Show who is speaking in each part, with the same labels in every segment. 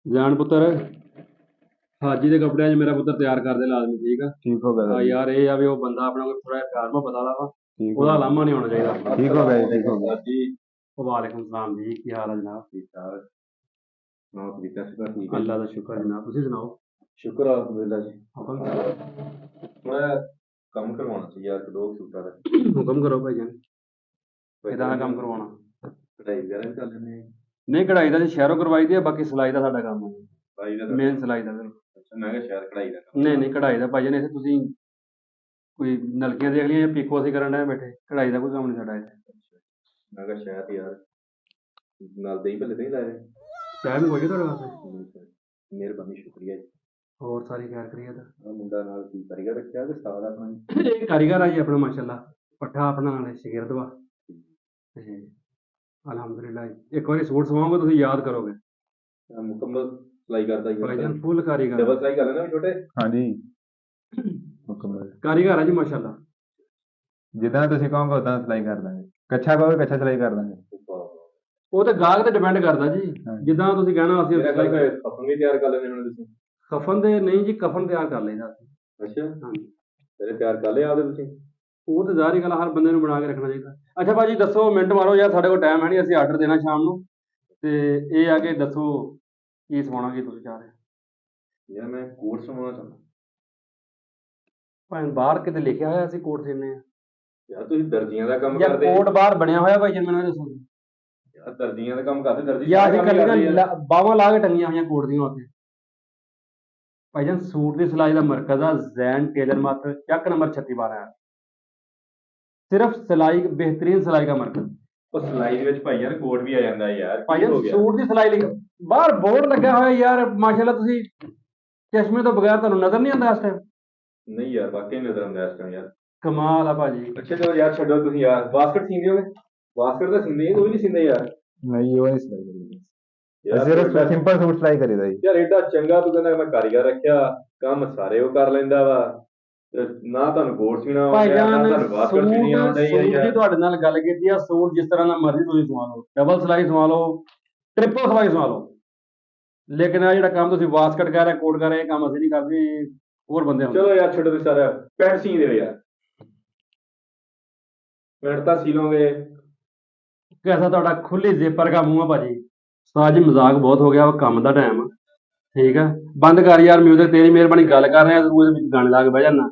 Speaker 1: ਜਾਣ ਪੁੱਤਰ ਹਾਜੀ ਦੇ ਕੱਪੜਿਆਂ 'ਚ ਮੇਰਾ ਪੁੱਤਰ ਤਿਆਰ ਕਰ ਦੇ ਲਾਜ਼ਮੀ, ਠੀਕ ਆ।
Speaker 2: ਠੀਕ ਹੋ ਗਿਆ
Speaker 1: ਹਾਂ
Speaker 2: ਜੀ।
Speaker 1: ਯਾਰ ਇਹ ਆ ਵੀ ਉਹ ਬੰਦਾ ਆਪਣਾ ਕੋਈ ਥੋੜਾ ਪਿਆਰ ਮੁਹੱਬਤ ਵਾਲਾ ਵਾ,
Speaker 2: ਠੀਕ ਹੋ
Speaker 1: ਉਹਦਾ
Speaker 2: ਗਿਆ।
Speaker 1: ਲਾਮਾ ਨਹੀਂ ਹੋਣਾ ਚਾਹੀਦਾ।
Speaker 2: ਠੀਕ ਹੋ ਗਿਆ ਜੀ, ਠੀਕ ਹੋ ਗਿਆ।
Speaker 1: ਜੀ ਵਾਲੇਕੁਮ ਸਲਾਮ ਜੀ, ਕੀ ਹਾਲ ਹੈ ਜਨਾਬ?
Speaker 2: ਠੀਕ ਠਾਕ ਸੁਣਾਓ ਤੁਸੀਂ ਸ਼ੁਕਰ ਠੀਕ ਹੈ।
Speaker 1: ਅੱਲਾ ਦਾ ਸ਼ੁਕਰ ਜਨਾਬ, ਤੁਸੀਂ ਸੁਣਾਓ?
Speaker 2: ਸ਼ੁਕਰ ਅਲਹਮਦੁਲਿਲਾ ਜੀ।
Speaker 1: ਹੁਕਮ
Speaker 2: ਥੋੜਾ ਕੰਮ ਕਰਵਾਉਣਾ ਸੀ ਯਾਰ, ਦੋ ਸੂਟਾਂ ਦਾ।
Speaker 1: ਹੁਕਮ ਕਰੋ ਭਾਈ ਜਾਨ, ਕਿੱਦਾਂ ਦਾ ਕੰਮ ਕਰਵਾਉਣਾ?
Speaker 2: ਕਢਾਈ ਵਗੈਰਾ ਵੀ ਕਰ ਲੈਂਦੇ ਆ।
Speaker 1: ਨਹੀਂ ਕਢਾਈ ਦਾ ਜੀ ਸ਼ਹਿਰੋਂ ਕਰਵਾਈ ਦੀ ਆ, ਬਾਕੀ ਸਿਲਾਈ ਦਾ ਸਾਡਾ ਕੰਮ ਹੈ,
Speaker 2: ਕਢਾਈ ਦਾ
Speaker 1: ਮੇਨ ਸਿਲਾਈ ਦਾ।
Speaker 2: ਅੱਛਾ, ਮੈਂ ਕਿਹਾ ਸ਼ਾਇਦ ਕਢਾਈ ਦਾ ਕੰਮ।
Speaker 1: ਨਹੀਂ ਕਢਾਈ ਦਾ ਭਾਈ ਜਾਨ ਇੱਥੇ ਤੁਸੀਂ ਕੋਈ ਨਲਕੀਆਂ ਦੇਖ ਲਈਆਂ ਜਾਂ ਪੀਕੋ ਅਸੀਂ ਕਰਨ ਡਏ ਬੈਠੇ, ਕਢਾਈ ਦਾ ਕੋਈ ਕੰਮ ਨਹੀਂ ਸਾਡਾ ਇੱਥੇ।
Speaker 2: ਮੈਂ ਕਿਹਾ ਸ਼ਾਇਦ ਯਾਰ ਨਾਲ ਦਹੀਂ ਭੱਲੇ ਨਹੀਂ ਲਾਏ।
Speaker 1: ਟਾਈਮ ਹੋ ਗਿਆ ਤੁਹਾਡੇ ਵਾਸਤੇ?
Speaker 2: ਮਿਹਰਬਾਨੀ, ਸ਼ੁਕਰੀਆ ਜੀ।
Speaker 1: ਹੋਰ ਸਾਰੀ ਖੈਰ ਕਰੀਏ ਤਾਂ
Speaker 2: ਆਹ ਮੁੰਡਾ ਨਾਲ ਕੀ ਕਾਰੀਗਰ ਰੱਖਿਆ ਕਿ ਸਾਲ ਆਪਣਾ ਜੀ?
Speaker 1: ਇਹ ਕਾਰੀਗਰ ਆ ਜੀ ਆਪਣਾ ਮਾਸ਼ਾਅੱਲਾ, ਪੱਠਾ ਆਪਣਾ ਨਾਲੇ ਸ਼ਾਗਿਰਦ ਵਾ ਤੇ ਅਲਹਮਦੁਲਿਲਾ ਜੀ। ਇੱਕ ਵਾਰੀ ਸੂਟ ਸਵਾਓਗੇ ਤੁਸੀਂ ਯਾਦ ਕਰੋਗੇ।
Speaker 2: ਮੁਕੰਮਲ ਸਿਲਾਈ ਕਰਦਾ ਜੀ
Speaker 1: ਭਾਈ ਜਾਨ ਫੁੱਲ ਕਾਰੀਗਰ,
Speaker 2: ਡਬਲ ਸਿਲਾਈ ਕਰ ਲੈਣਾ ਵੀ ਛੋਟੇ।
Speaker 3: ਹਾਂਜੀ ਮੁਕੰਮਲ
Speaker 1: ਕਾਰੀਗਰ ਆ ਜੀ ਮਾਸ਼ਾਅੱਲਾ।
Speaker 3: ਜਿੱਦਾਂ ਤੁਸੀਂ ਕਹੋਗੇ ਉਦਾਂ ਸਿਲਾਈ ਕਰ ਦਾਂਗੇ। ਕੱਚਾ ਕਹੋਗੇ ਕੱਚਾ ਸਿਲਾਈ ਕਰ ਦਾਂਗੇ।
Speaker 1: ਉਹ ਤੇ ਗਾਹਕ ਤੇ ਡਿਪੈਂਡ ਕਰਦਾ ਜੀ,
Speaker 3: ਹਾਂਜੀ।
Speaker 1: ਜਿੱਦਾਂ ਤੁਸੀਂ ਕਹਿਣਾ ਅਸੀਂ
Speaker 2: ਮੇਰਾ
Speaker 1: ਸਿਲਾਈ
Speaker 2: ਗੱਲ ਕਫਨ ਵੀ ਤਿਆਰ ਕਰ ਲੈਣੇ ਹੁਣ ਤੁਸੀਂ?
Speaker 1: ਕਫਨ ਦੇ ਨਹੀਂ ਜੀ, ਕਫਨ ਤਿਆਰ ਕਰ ਲੈਂਦਾ ਅਸੀਂ।
Speaker 2: ਅੱਛਾ,
Speaker 1: ਹਾਂਜੀ
Speaker 2: ਤੇਰੇ ਤਿਆਰ ਕਰ ਲਿਆ ਆਪਦੇ ਤੁਸੀਂ?
Speaker 1: ਉਹ ਤੇ ਜ਼ਾਹਰੀ ਗੱਲ ਆ, ਹਰ ਬੰਦੇ ਨੂੰ ਬਣਾ ਕੇ ਰੱਖਣਾ ਚਾਹੀਦਾ। ਅੱਛਾ ਭਾਜੀ ਦੱਸੋ, ਮਿੰਟ ਮਾਰੋ ਯਾਰ, ਸਾਡੇ ਕੋਲ ਟਾਈਮ ਹੈ ਨਹੀਂ, ਅਸੀਂ ਆਰਡਰ ਦੇਣਾ ਸ਼ਾਮ ਨੂੰ, ਤੇ ਇਹ ਆ ਕੇ ਦੱਸੋ ਕੀ ਸਵਾਉਣਾ ਕੀ ਤੁਸੀਂ ਚਾਹ ਰਹੇ?
Speaker 2: ਯਾਰ ਮੈਂ ਕੋਟ ਸਵਾਉਣਾ ਚਾਹੁੰਦਾ।
Speaker 1: ਭਾਵੇਂ ਬਾਹਰ ਕਿਤੇ ਲਿਖਿਆ ਹੋਇਆ ਅਸੀਂ ਕੋਟ ਸੀਨੇ ਆ,
Speaker 2: ਯਾਰ ਤੁਸੀਂ ਦਰਜੀਆਂ ਦਾ ਕੰਮ
Speaker 1: ਜਾਂ
Speaker 2: ਕਰਦੇ?
Speaker 1: ਕੋਟ ਬਾਹਰ ਬਣਿਆ ਹੋਇਆ ਭਾਈ ਜੀ, ਮੈਨੂੰ ਇਹ ਦੱਸੋ।
Speaker 2: ਯਾਰ ਦਰਜੀਆਂ ਦਾ ਕੰਮ ਕਰਦੇ, ਦਰਜੀ
Speaker 1: ਜਾਂ ਅਸੀਂ
Speaker 2: ਕੰਮ ਕਰਦੇ
Speaker 1: ਕੱਲੀਆਂ
Speaker 2: ਯਾਰ।
Speaker 1: ਬਾਹਾਂ ਲਾ ਕੇ ਟੰਗੀਆਂ ਹੋਈਆਂ ਕੋਟ ਦੀਆਂ ਉੱਤੇ। ਭਾਈ ਜਾਨ ਸੂਟ ਦੀ ਸਿਲਾਈ ਦਾ ਮਰਕਜ਼ ਆ ਜ਼ੈਨ ਟੇਲਰ ਮਾਤਰ, ਚੱਕ ਨੰਬਰ 3612 ਹੈ। ਸਿਰਫ ਸਿਲਾਈ, बेहतरीन सिलाई का मरकज।
Speaker 2: ਉਹ ਸਿਲਾਈ ਦੇ ਵਿੱਚ ਭਾਈ ਯਾਰ ਕੋਟ ਵੀ ਆ ਜਾਂਦਾ ਯਾਰ,
Speaker 1: ਭਾਈ
Speaker 2: ਕੀ ਹੋ
Speaker 1: ਜਾਨ
Speaker 2: ਗਿਆ?
Speaker 1: ਸੂਟ ਦੀ ਸਿਲਾਈ ਲਈ ਬਾਹਰ ਬੋਰਡ ਲੱਗਾ ਹੋਇਆ ਯਾਰ, ਮਾਸ਼ਾਅੱਲਾ ਤੁਸੀਂ ਚਸ਼ਮੇ ਤੋਂ ਬਗੈਰ ਤੁਹਾਨੂੰ ਨਜ਼ਰ ਨਹੀਂ ਆਉਂਦਾ ਇਸ ਟਾਈਮ?
Speaker 2: ਨਹੀਂ ਯਾਰ ਵਾਕਈ ਨਜ਼ਰ ਆਉਂਦਾ ਇਸ ਟਾਈਮ ਯਾਰ।
Speaker 1: ਕਮਾਲ ਆ ਭਾਜੀ।
Speaker 2: ਅੱਛਾ ਚਲੋ ਯਾਰ ਛੱਡੋ ਤੁਸੀਂ ਯਾਰ, ਬਾਸਕਟ ਸੀਂਦੇ ਹੋਗੇ? ਬਾਸਕਟ ਤਾਂ ਸੀਂਦੇ ਕੋਈ ਨਹੀਂ ਸੀਂਦੇ ਯਾਰ।
Speaker 3: ਨਹੀਂ ਉਹ ਨਹੀਂ ਸਿਲਾਈ ਕਰੀਦੀ,
Speaker 2: ਯਾਰ
Speaker 3: ਸਿਰਫ
Speaker 2: ਤੁਹਾਡਾ-
Speaker 3: ਸਿੰਪਲ ਸੂਟ ਸਿਲਾਈ ਕਰੀਦਾ ਜੀ।
Speaker 2: ਯਾਰ ਏਡਾ ਚੰਗਾ ਤੂੰ ਕਹਿੰਦਾ ਮੈਂ ਕਾਰੀਗਰ ਰੱਖਿਆ, ਕੰਮ ਸਾਰੇ ਉਹ ਕਰ ਲੈਂਦਾ ਵਾ, ਤੇ ਨਾ ਤੁਹਾਨੂੰ ਕੋਟ ਸੀਣਾ
Speaker 1: ਭਾਈ
Speaker 2: ਆਉਂਦਾ, ਨਾ
Speaker 1: ਜਾਨ
Speaker 2: ਤੁਹਾਨੂੰ ਬਾਸਕਟ ਸੀਣੀ ਆਉਂਦਾ ਹੀ ਆ
Speaker 1: ਸੂਟ ਦੀ
Speaker 2: ਯਾਰ।
Speaker 1: ਤੁਹਾਡੇ ਨਾਲ ਗੱਲ ਕੀਤੀ ਆ, ਸੂਟ ਜਿਸ ਤਰ੍ਹਾਂ ਦਾ ਮਰਜ਼ੀ ਤੁਸੀਂ ਸਵਾ ਲਓ, ਡਬਲ ਸਿਲਾਈ ਸਵਾ ਲਓ, ਟ੍ਰਿਪਲ ਸਿਲਾਈ ਸਵਾ ਲਓ, ਲੇਕਿਨ ਆ ਜਿਹੜਾ ਕੰਮ ਤੁਸੀਂ ਵਾਸਕਟ ਕਰ ਰਹੇ, ਕੋਟ ਕਰ ਰਹੇ, ਇਹ ਕੰਮ ਅਸੀਂ ਨਹੀਂ ਕਰਦੇ, ਹੋਰ ਬੰਦੇ ਹੁੰਦੇ।
Speaker 2: ਚਲੋ ਯਾਰ ਛੱਡੋ ਤੁਸੀਂ ਸਾਰਾ, ਪੈਂਟ ਸੀ ਦਿਓ ਯਾਰ। ਪੈਂਟ ਤਾਂ ਸੀ ਲੋਗੇ।
Speaker 1: कैसा ਤੁਹਾਡਾ ਖੁੱਲੀ ਜ਼ੇਪਰ ਦਾ ਮੂੰਹ ਆ ਭਾਜੀ। ਉਸਤਾਦ ਜੀ ਮਜ਼ਾਕ ਬਹੁਤ ਹੋ ਗਿਆ, ਕੰਮ ਦਾ ਟਾਈਮ ਆ, ਠੀਕ ਆ। ਬੰਦ ਕਰ ਯਾਰ ਮਿਊਜ਼ਿਕ, ਤੇਰੀ ਮਿਹਰਬਾਨੀ, ਗੱਲ ਕਰ ਰਿਹਾ ਤੂੰ ਇਹਦੇ ਵਿੱਚ ਗਾਣੇ ਲਾ ਕੇ ਬਹਿ ਜਾਣਾ।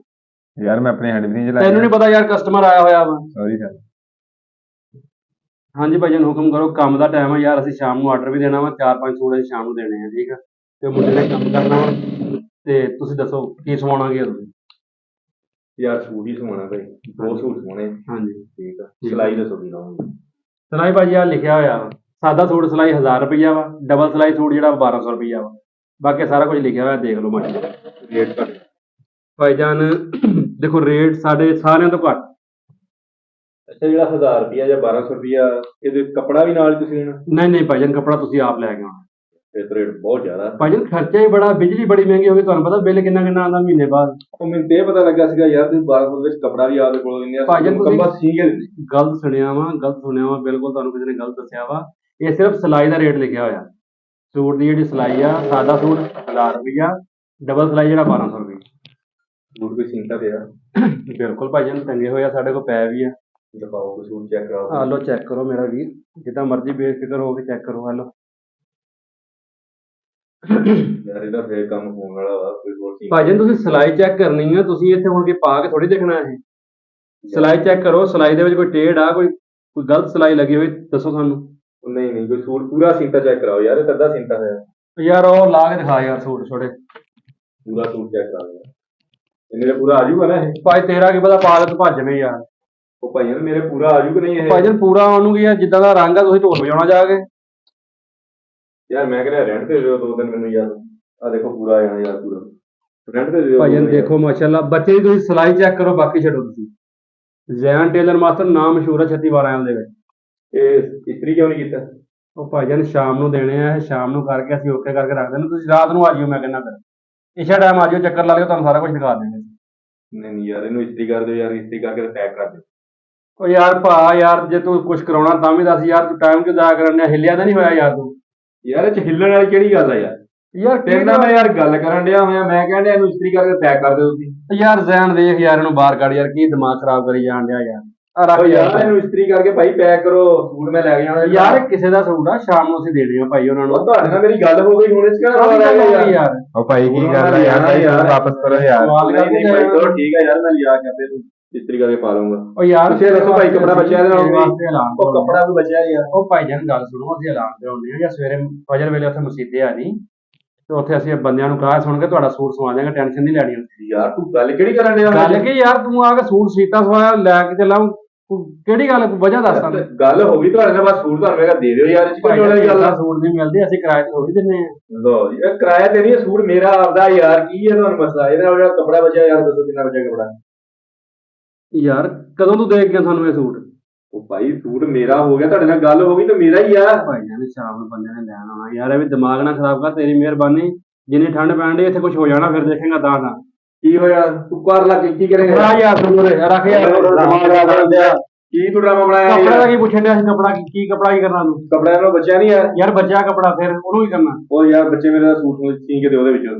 Speaker 3: ਯਾਰ ਮੈਂ ਆਪਣੇ ਹੈਡ ਵੀ ਨਹੀਂ ਚਲਾਇਆ।
Speaker 1: ਤੈਨੂੰ ਨਹੀਂ ਪਤਾ ਯਾਰ ਕਸਟਮਰ ਆਇਆ ਹੋਇਆ ਵਾ।
Speaker 3: Sorry sir.
Speaker 1: ਹਾਂਜੀ ਭਾਈ ਜਾਨ ਹੁਕਮ ਕਰੋ, ਕੰਮ ਦਾ ਟਾਈਮ ਆ ਯਾਰ, ਅਸੀਂ ਸ਼ਾਮ ਨੂੰ ਆਰਡਰ ਵੀ ਦੇਣਾ ਵਾ, 4-5 ਸੂਟ ਅਸੀਂ ਸ਼ਾਮ ਨੂੰ ਦੇਣੇ ਆ, ਠੀਕ ਆ। ਤੇ ਮੁੰਡੇ ਨੇ ਕੰਮ ਕਰਨਾ ਵਾ, ਤੇ ਤੁਸੀਂ ਦੱਸੋ ਕੀ ਸਵਾਉਣਾਗੇ ਤੁਸੀਂ?
Speaker 2: ਯਾਰ ਸੂਟ ਹੀ ਸਵਾਉਣਾ ਭਾਈ, ਦੋ ਸੂਟ ਸਵਾਉਣੇ।
Speaker 1: ਹਾਂਜੀ
Speaker 2: ਠੀਕ ਆ, ਸਿਲਾਈ ਦੱਸੋ ਕੀ ਲਾਉਂਗੇ?
Speaker 1: ਸਿਲਾਈ ਭਾਜੀ ਆ ਲਿਖਿਆ ਹੋਇਆ ਵਾ, ਸਾਦਾ ਸੂਟ ਸਿਲਾਈ 1000 ਰੁਪਈਆ ਵਾ, ਡਬਲ ਸਿਲਾਈ ਸੂਟ ਜਿਹੜਾ 1200 ਰੁਪਈਆ ਵਾ, ਬਾਕੀ ਸਾਰਾ ਕੁਝ ਲਿਖਿਆ ਹੋਇਆ, ਦੇਖ ਲਓ ਮਾਸ਼ਾ।
Speaker 2: ਰੇਟ ਘੱਟ?
Speaker 1: ਭਾਈ ਜਾਨ ਦੇਖੋ ਰੇਟ ਸਾਡੇ ਸਾਰਿਆਂ ਤੋਂ ਘੱਟ।
Speaker 2: ਅੱਛਾ, ਜਿਹੜਾ 1000 ਰੁਪਿਆ ਜਾਂ 1200 ਰੁਪਿਆ, ਇਹਦੇ ਕੱਪੜਾ ਵੀ ਨਾਲ ਹੀ ਤੁਸੀਂ ਲੈਣਾ?
Speaker 1: ਨਹੀਂ ਭਾਈ ਜਾਨ ਕੱਪੜਾ ਤੁਸੀਂ ਆਪ ਲੈ ਕੇ ਆਉਣਾ।
Speaker 2: ਇਹ ਤਾਂ ਰੇਟ ਬਹੁਤ ਜ਼ਿਆਦਾ।
Speaker 1: ਭਾਈ ਜਾਨ ਖਰਚਾ ਹੀ ਬੜਾ, ਬਿਜਲੀ ਬੜੀ ਮਹਿੰਗੀ ਹੋ ਗਈ, ਤੁਹਾਨੂੰ ਪਤਾ ਬਿੱਲ ਕਿੰਨਾ ਆਉਂਦਾ ਮਹੀਨੇ ਬਾਅਦ।
Speaker 2: ਉਹ ਮੈਨੂੰ ਤੇ ਇਹ ਪਤਾ ਲੱਗਾ ਸੀਗਾ ਯਾਰ ਤੁਸੀਂ 1200 ਦੇ ਵਿੱਚ ਕੱਪੜਾ ਵੀ ਆਪਦੇ ਕੋਲੋਂ ਦਿੰਦੇ ਆ,
Speaker 1: ਭਾਈ ਜਾਨ ਤੁਸੀਂ
Speaker 2: ਮੁਕੰਮਲ ਸੀ ਕੇ ਦਿੰਦੇ।
Speaker 1: ਗਲਤ ਸੁਣਿਆ ਵਾ ਬਿਲਕੁਲ, ਤੁਹਾਨੂੰ ਕਿਸੇ ਨੇ ਗਲਤ ਦੱਸਿਆ ਵਾ। ਇਹ ਸਿਰਫ ਸਿਲਾਈ ਦਾ ਰੇਟ ਲਿਖਿਆ ਹੋਇਆ, ਸੂਟ ਦੀ ਜਿਹੜੀ ਸਿਲਾਈ ਆ, ਸਾਦਾ ਸੂਟ 1000 ਰੁਪਈਆ, ਡਬਲ ਸਿਲਾਈ ਜਿਹੜਾ 1200 ਰੁਪਈਆ।
Speaker 2: ਸੂਟ ਵੀ ਸਿੰਤਾ ਪਿਆ?
Speaker 1: ਬਿਲਕੁਲ ਭਾਈ ਜਾਨ ਟੰਗੇ ਹੋਏ ਆ, ਸਾਡੇ ਕੋਲ ਪੈ ਵੀ ਆ।
Speaker 2: ਦਿਖਾਓ ਕੋਈ ਸੂਟ ਚੈੱਕ ਕਰਾਓ।
Speaker 1: ਆ ਲਓ ਚੈੱਕ ਕਰੋ ਮੇਰਾ ਵੀਰ, ਜਿੱਦਾਂ ਮਰਜ਼ੀ ਬੇਫਿਕਰ ਹੋ ਕੇ ਚੈੱਕ ਕਰੋ। ਹਲੋ
Speaker 2: ਯਾਰ ਇਹਦਾ ਫੇਰ ਕੰਮ ਹੋਣ ਵਾਲਾ ਵਾ, ਕੋਈ ਹੋਰ ਸੀ?
Speaker 1: ਭਾਜੀ ਤੁਸੀਂ ਸਿਲਾਈ ਚੈੱਕ ਕਰਨੀ ਆ, ਤੁਸੀਂ ਇੱਥੇ ਹੁਣ ਕੇ ਪਾ ਕੇ ਥੋੜੀ ਦੇਖਣਾ ਇਹ। ਸਿਲਾਈ ਚੈੱਕ ਕਰੋ, ਸਿਲਾਈ ਦੇ ਵਿੱਚ ਕੋਈ ਟੇਢ ਆ, ਕੋਈ ਗਲਤ ਸਿਲਾਈ ਲੱਗੀ ਹੋਈ ਦੱਸੋ ਸਾਨੂੰ।
Speaker 2: ਨਹੀਂ ਕੋਈ ਸੂਟ ਪੂਰਾ ਸਿੰਤਾ ਚੈੱਕ ਕਰਾਓ ਯਾਰ, ਇਹ ਤਾਂ ਅੱਧਾ ਸਿੰਤਾ ਹੋਇਆ।
Speaker 1: ਯਾਰ ਉਹ ਲਾ ਕੇ ਦਿਖਾ ਯਾਰ ਸੂਟ ਛੋੜੇ।
Speaker 2: ਪੂਰਾ ਸੂਟ ਚੈੱਕ ਕਰਾਓ ਯਾਰ, ਇਹ ਮੇਰੇ ਪੂਰਾ ਆ ਜੂਗਾ ਨਾ ਇਹ?
Speaker 1: ਭਾਈ ਤੇਰਾ ਕੀ ਪਤਾ, ਪਾ ਕੇ ਭੱਜਵੇਂ ਯਾਰ।
Speaker 2: ਉਹ ਭਾਈ ਯਾਰ ਮੇਰੇ ਪੂਰਾ ਆ ਜੂ ਕਿ ਨਹੀਂ ਇਹ?
Speaker 1: ਭਾਈ ਜਾਨ ਪੂਰਾ ਉਹਨੂੰ ਕੀ ਆ, ਜਿੱਦਾਂ ਦਾ ਰੰਗ ਆ ਤੁਸੀਂ ਢੋਲ ਵਜਾਉਣਾ ਜਾ ਕੇ।
Speaker 2: ਯਾਰ ਮੈਂ ਕਹਿੰਦਾ ਰੈਂਟ ਤੇ ਦਿਓ 2 ਦਿਨ ਮੈਨੂੰ ਯਾਰ, ਆ ਦੇਖੋ ਪੂਰਾ ਆ ਜਾਣਾ ਯਾਰ, ਪੂਰਾ ਰੈਂਟ ਤੇ ਦਿਓ।
Speaker 1: ਭਾਈ ਜਾਨ ਦੇਖੋ ਮਾਸ਼ਾਅੱਲਾ, ਬੱਚੇ ਦੀ ਤੁਸੀਂ ਸਿਲਾਈ ਚੈੱਕ ਕਰੋ, ਬਾਕੀ ਛੱਡੋ ਤੁਸੀਂ। ਜ਼ੈਨ ਟੇਲਰ ਮਾਸਟਰ ਨਾਮ ਮਸ਼ਹੂਰ ਆ 3612 ਦੇ ਵਿੱਚ।
Speaker 2: ਇਹ ਇਸਤਰੀ ਕਿਉਂ ਨਹੀਂ ਕੀਤਾ?
Speaker 1: ਉਹ ਭਾਈ ਜਾਨ ਸ਼ਾਮ ਨੂੰ ਦੇਣੇ ਆ, ਸ਼ਾਮ ਨੂੰ ਕਰਕੇ ਅਸੀਂ ਓਕੇ ਕਰਕੇ ਰੱਖ ਦੇਣੇ, ਤੁਸੀਂ ਰਾਤ ਨੂੰ ਆ ਜਿਓ। ਮੈਂ ਕਹਿੰਦਾ ਫਿਰ ਇਸ਼ਾ ਟਾਈਮ ਆ ਜਿਓ, ਚੱਕਰ ਲਾ ਲਿਓ, ਤੁਹਾਨੂੰ ਸਾਰਾ ਕੁਝ ਦਿਖਾ ਦੇਣਗੇ।
Speaker 2: ਨਹੀਂ ਯਾਰ ਇਹਨੂੰ ਇਸਤਰੀ ਕਰ ਦਿਓ ਯਾਰ, ਇਸਤਰੀ ਕਰਕੇ ਪੈਕ ਕਰ ਦਿਓ।
Speaker 1: ਉਹ ਯਾਰ ਭਾ ਯਾਰ, ਜੇ ਤੂੰ ਕੁਝ ਕਰਾਉਣਾ ਤਾਂ ਵੀ ਦੱਸ ਯਾਰ, ਤੂੰ ਟਾਈਮ ਕਿਉਂ ਜ਼ਾਇਆ ਕਰਨ ਡਿਆ? ਹਿੱਲਿਆ ਤਾਂ ਨਹੀਂ ਹੋਇਆ ਯਾਰ ਤੂੰ?
Speaker 2: ਯਾਰ ਇਹ ਚ ਹਿੱਲਣ ਵਾਲੀ ਕਿਹੜੀ ਗੱਲ ਆ ਯਾਰ?
Speaker 1: ਯਾਰ
Speaker 2: ਤੇਰੇ ਨਾਲ ਮੈਂ ਯਾਰ ਗੱਲ ਕਰਨ ਡਿਆ ਹੋਇਆ, ਮੈਂ ਕਹਿਣ ਡਿਆ ਇਹਨੂੰ ਇਸਤਰੀ ਕਰਕੇ ਪੈਕ ਕਰ ਦਿਓ ਤੁਸੀਂ।
Speaker 1: ਯਾਰ ਜ਼ੈਨ ਦੇਖ ਯਾਰ ਇਹਨੂੰ ਬਾਹਰ ਕੱਢ ਯਾਰ, ਕੀ ਦਿਮਾਗ ਖਰਾਬ ਕਰੀ ਜਾਣ ਡਿਆ ਯਾਰ। ਆ ਰੱਖ
Speaker 2: ਓ ਯਾਰ
Speaker 1: ਯਾਰ
Speaker 2: ਇਹਨੂੰ ਇਸਤਰੀ ਕਰਕੇ ਭਾਈ ਪੈਕ ਕਰੋ, ਸੂਟ ਮੈਂ ਲੈ ਕੇ ਜਾਣਾ।
Speaker 1: ਯਾਰ ਕਿਸੇ ਦਾ ਸੂਟ ਆ, ਸ਼ਾਮ ਨੂੰ ਅਸੀਂ ਦੇਣੇ ਆ ਭਾਈ ਉਹਨਾਂ ਨੂੰ।
Speaker 2: ਉਹ ਤੁਹਾਡੇ ਨਾਲ ਮੇਰੀ ਗੱਲ ਹੋ ਗਈ, ਹੁਣ ਇਸ ਕਿਹੜਾ
Speaker 1: ਕਾਹਦੀ ਗੱਲ ਹੋ ਗਈ
Speaker 2: ਯਾਰ।
Speaker 1: ਯਾਰ?
Speaker 3: ਉਹ ਭਾਈ ਕੀ ਗੱਲ ਹੈ ਯਾਰ,
Speaker 2: ਯਾਰ।
Speaker 3: ਵਾਪਸ ਕਰੋ ਯਾਰ।
Speaker 1: ਸਵਾਲ
Speaker 2: ਨਹੀਂ
Speaker 1: ਕਰਕੇ
Speaker 2: ਭਾਈ ਚਲੋ ਠੀਕ ਹੈ ਯਾਰ, ਮੈਂ ਲਿਆ ਕੇ ਆਪੇ ਇਸਤਰੀ ਕਰਕੇ ਪਾ ਲਊਂਗਾ।
Speaker 1: ਉਹ ਯਾਰ
Speaker 2: ਤੁਸੀਂ ਦੱਸੋ ਭਾਈ ਕੱਪੜਾ ਬਚਿਆ ਇਹਦੇ ਨਾਲ?
Speaker 1: ਵਾਸਤੇ ਐਲਾਨ
Speaker 2: ਉਹ ਕੱਪੜਾ ਵੀ ਬਚਿਆ ਯਾਰ।
Speaker 1: ਉਹ ਭਾਈ ਜਾਨ ਗੱਲ ਸੁਣੋ, ਅਸੀਂ ਐਲਾਨ ਕਰਾਉਂਦੇ ਆ ਜਾਂ ਸਵੇਰੇ ਫਜਰ ਵੇਲੇ ਉੱਥੇ ਮਸੀਤੇ ਆ ਜੀ, ਤੇ ਉੱਥੇ ਅਸੀਂ ਬੰਦਿਆਂ ਨੂੰ ਕਹਾ ਸੁਣ ਕੇ ਤੁਹਾਡਾ ਸੂਟ ਸਵਾ ਦਿਆਂਗੇ, ਟੈਨਸ਼ਨ ਨਹੀਂ ਲੈਣੀ ਹੁੰਦੀ।
Speaker 2: ਯਾਰ ਤੂੰ ਗੱਲ ਕਿਹੜੀ ਕਰਨ ਡਿਆ?
Speaker 1: ਗੱਲ ਕਿ ਯਾਰ ਤੂੰ ਆ ਕੇ ਸੂਟ ਸੀਤਾ ਸਵਾਇਆ ਲੈ ਕੇ ਚੱਲਾਂ, ਕਿਹੜੀ ਗੱਲ ਵਜ੍ਹਾ ਦੱਸ ਸਾਨੂੰ।
Speaker 2: ਗੱਲ ਹੋ ਗਈ ਤੁਹਾਡੇ ਨਾਲ, ਬਸ ਸੂਟ ਤੁਹਾਨੂੰ ਮੈਂ ਕਿਹਾ ਦੇ ਦਿਓ ਯਾਰ, ਇਸ
Speaker 1: ਭਾਈ
Speaker 2: ਕੋਈ ਵਾਲੀ ਗੱਲ ਆ।
Speaker 1: ਸੂਟ ਨਹੀਂ ਮਿਲਦੇ, ਅਸੀਂ ਕਿਰਾਏ ਤੇ ਥੋੜੀ ਦਿੰਨੇ ਆ।
Speaker 2: ਲੋ ਇਹ ਕਿਰਾਇਆ ਤੇ ਨਹੀਂ, ਸੂਟ ਮੇਰਾ ਆਪਦਾ ਯਾਰ, ਕੀ ਹੈ ਤੁਹਾਨੂੰ ਮਸਲਾ? ਇਹਦੇ ਨਾਲ ਜਿਹੜਾ ਕੱਪੜਾ ਬਚਿਆ ਯਾਰ, ਦੱਸੋ ਕਿੰਨਾ ਬਚਿਆ ਕੱਪੜਾ?
Speaker 1: ਯਾਰ ਕਦੋਂ ਤੂੰ ਦੇ ਗਿਆ ਸਾਨੂੰ ਇਹ ਸੂਟ?
Speaker 2: ਉਹ ਭਾਈ ਸੂਟ ਮੇਰਾ ਹੋ ਗਿਆ, ਤੁਹਾਡੇ ਨਾਲ ਗੱਲ ਹੋ ਗਈ ਤਾਂ ਮੇਰਾ ਹੀ ਆ।
Speaker 1: ਭਾਈ ਜਾਨ ਸ਼ਾਮ ਨੂੰ ਬੰਦੇ ਨੇ ਲੈਣ ਆਉਣਾ ਯਾਰ, ਇਹ ਵੀ ਦਿਮਾਗ ਨਾ ਖਰਾਬ ਕਰ, ਤੇਰੀ ਮਿਹਰਬਾਨੀ। ਜਿੰਨੀ ਠੰਡ ਪੈਣ ਡਈ ਇੱਥੇ ਕੁਝ ਹੋ ਜਾਣਾ, ਫਿਰ ਦੇਖੇਗਾ ਤਾਂ ਨਾ
Speaker 2: ਕੀ ਹੋਇਆ? ਤੂੰ ਕਰ ਲਾ, ਕੀ ਕਰੇਗਾ?
Speaker 1: ਆ ਯਾਰ ਤੂੰ ਉਰੇ ਰੱਖ ਯਾਰ,
Speaker 2: ਦਿਮਾਗ ਖਰਾਬ ਕਰਨ ਦਿਆ। ਕੀ ਤੂੰ ਡਰਾਮਾ ਬਣਾਇਆ
Speaker 1: ਕੱਪੜੇ ਦਾ
Speaker 2: ਯਾਰ?
Speaker 1: ਕੀ ਪੁੱਛਣ ਡਿਆ ਸੀ? ਕੱਪੜਾ ਕੀ ਕੱਪੜਾ ਕੀ ਕਰਨਾ ਤੂੰ?
Speaker 2: ਕੱਪੜਿਆਂ ਨਾਲ ਬਚਿਆ ਨਹੀਂ ਯਾਰ।
Speaker 1: ਯਾਰ ਬਚਿਆ ਕੱਪੜਾ ਫਿਰ ਉਹਨੂੰ ਹੀ ਕਰਨਾ।
Speaker 2: ਉਹ ਯਾਰ ਬੱਚੇ ਮੇਰੇ ਦਾ ਸੂਟ ਸੀ ਕੇ ਦਿਓ, ਉਹਦੇ ਵਿੱਚੋਂ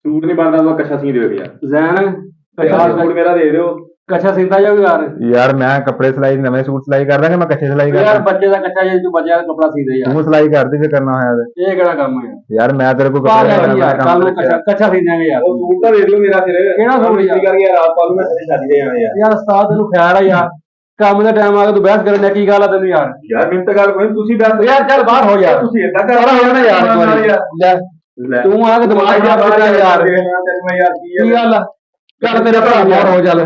Speaker 2: ਸੂਟ ਨਹੀਂ ਬਣਦਾ ਤਾਂ ਕੱਛਾ ਸੀ ਦਿਓ ਯਾਰ।
Speaker 1: ਜ਼ੈਨ
Speaker 2: ਕੱਛਾ ਸੂਟ ਮੇਰਾ ਦੇ ਦਿਓ।
Speaker 1: ਕੱਛਾ ਸਿੰਦਾ ਜਾਊ ਯਾਰ।
Speaker 3: ਯਾਰ ਮੈਂ ਕੱਪੜੇ ਸਿਲਾਈ ਨਵੇਂ ਸੂਟ ਸਿਲਾਈ ਕਰਦਾ ਕਿ ਮੈਂ ਕੱਚੇ ਸਿਲਾਈ
Speaker 1: ਯਾਰ
Speaker 3: ਕਰਦਾ?
Speaker 1: ਬੱਚੇ ਦਾ ਕੱਛਾ ਜੇ ਤੂੰ ਬਚਿਆ ਕੱਪੜਾ ਸੀ ਦੇ ਯਾਰ,
Speaker 3: ਤੂੰ ਸਿਲਾਈ ਕਰਦੀ ਜੇ ਕਰਨਾ ਹੋਇਆ ਤੇ।
Speaker 1: ਇਹ ਕਿਹੜਾ ਕੰਮ ਹੈ
Speaker 3: ਯਾਰ ਮੈਂ ਤੇਰੇ ਕੋਲ
Speaker 1: ਪਾ
Speaker 3: ਕੱਪੜੇ
Speaker 1: ਲੈ ਯਾਰ, ਕੱਲ ਨੂੰ
Speaker 3: ਰੱਖਿਆ।
Speaker 1: ਕੱਛਾ ਸੀ ਦੇਂਗੇ ਯਾਰ।
Speaker 2: ਉਹ ਸੂਟ ਤਾਂ ਦੇ ਦਿਓ ਮੇਰਾ ਫਿਰ।
Speaker 1: ਕਿਹੜਾ ਸੂਟ ਯਾਰ?
Speaker 2: ਇਸਤਰੀ ਕਰਕੇ ਰਾਤ ਪਾ ਲੂ, ਮੈਂ ਤੇਰੀ ਸ਼ਾਦੀ ਤੇ ਜਾਣਾ ਯਾਰ।
Speaker 1: ਯਾਰ ਉਸਤਾਦ ਤੈਨੂੰ ਖਿਆਲ ਆ ਯਾਰ, ਕੰਮ ਦਾ ਟਾਈਮ ਆ ਗਿਆ ਤੂੰ ਬਹਿਸ ਕਰਨ ਡਿਆ, ਕੀ ਗੱਲ ਆ ਤੈਨੂੰ ਯਾਰ?
Speaker 2: ਯਾਰ ਮੈਨੂੰ ਤਾਂ ਗੱਲ ਕੋਈ, ਤੁਸੀਂ ਦੱਸ
Speaker 1: ਯਾਰ ਚੱਲ ਬਾਹਰ ਹੋ ਯਾਰ,
Speaker 2: ਤੁਸੀਂ ਏਦਾਂ ਕਰ
Speaker 1: ਸਾਰਾ ਹੋ ਜਾਣਾ ਯਾਰ ਇੱਕ ਵਾਰੀ। ਲੈ
Speaker 2: ਲੈ
Speaker 1: ਤੂੰ ਆ ਕੇ ਦਿਮਾਗ ਖਰਾਬ ਕਰ ਯਾਰ,
Speaker 2: ਤੈਨੂੰ ਮੈਂ ਯਾਰ ਕੀ
Speaker 1: ਕੀ ਗੱਲ ਆ? ਚੱਲ ਮੇਰੇ ਭਰਾ ਬਾਹਰ ਹੋ ਚੱਲ।